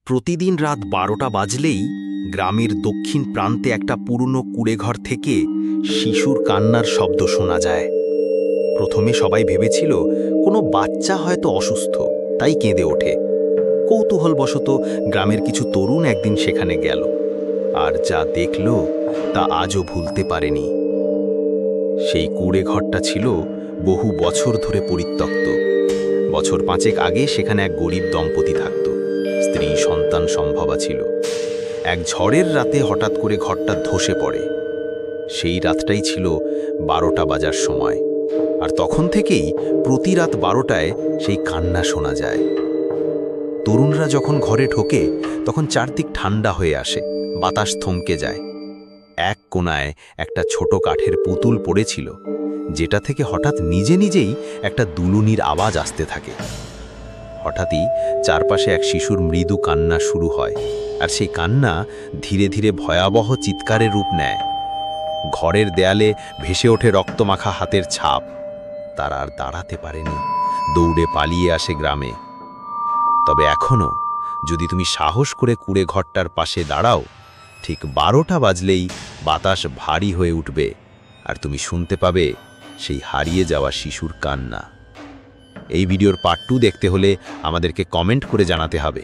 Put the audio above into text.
প্রতিদিন রাত 12টা বাজলেই গ্রামের দক্ষিণ প্রান্তে একটা পুরনো কুঁড়েঘর থেকে শিশুর কান্নার শব্দ শোনা যায়। প্রথমে সবাই ভেবেছিল কোনো বাচ্চা হয়তো অসুস্থ, তাই কেঁদে ওঠে। কৌতূহলবশত গ্রামের কিছু তরুণ একদিন সেখানে গেল, আর যা দেখল তা আজও ভুলতে পারেনি। সেই কুঁড়েঘরটা ছিল বহু বছর ধরে পরিত্যক্ত। বছর 5 আগে সেখানে এক গরিব দম্পতি থাকত। স্ত্রী সন্তান সম্ভবা ছিল। এক ঝড়ের রাতে হঠাৎ করে ঘরটা ধসে পড়ে। সেই রাতটাই ছিল 12টা বাজার সময়, আর তখন থেকেই প্রতি রাত 12টায় সেই কান্না শোনা যায়। তরুণরা যখন ঘরে ঢোকে তখন চারদিক ঠান্ডা হয়ে আসে, বাতাস থমকে যায়। এক কোণায় একটা ছোট কাঠের পুতুল পড়েছিল, যেটা থেকে হঠাৎ নিজে নিজেই একটা দুলুনির আওয়াজ আসতে থাকে। হঠাৎই চারপাশে এক শিশুর মৃদু কান্না শুরু হয়, আর সেই কান্না ধীরে ধীরে ভয়াবহ চিৎকারের রূপ নেয়। ঘরের দেয়ালে ভেসে ওঠে রক্তমাখা হাতের ছাপ। তারা আর দাঁড়াতে পারেনি, দৌড়ে পালিয়ে আসে গ্রামে। তবে এখনো যদি তুমি সাহস করে কুঁড়ে ঘরটার পাশে দাঁড়াও, ঠিক 12টা বাজলেই বাতাস ভারী হয়ে উঠবে, আর তুমি শুনতে পাবে সেই হারিয়ে যাওয়া শিশুর কান্না। এই ভিডিওর পার্ট 2 দেখতে হলে আমাদেরকে কমেন্ট করে জানাতে হবে।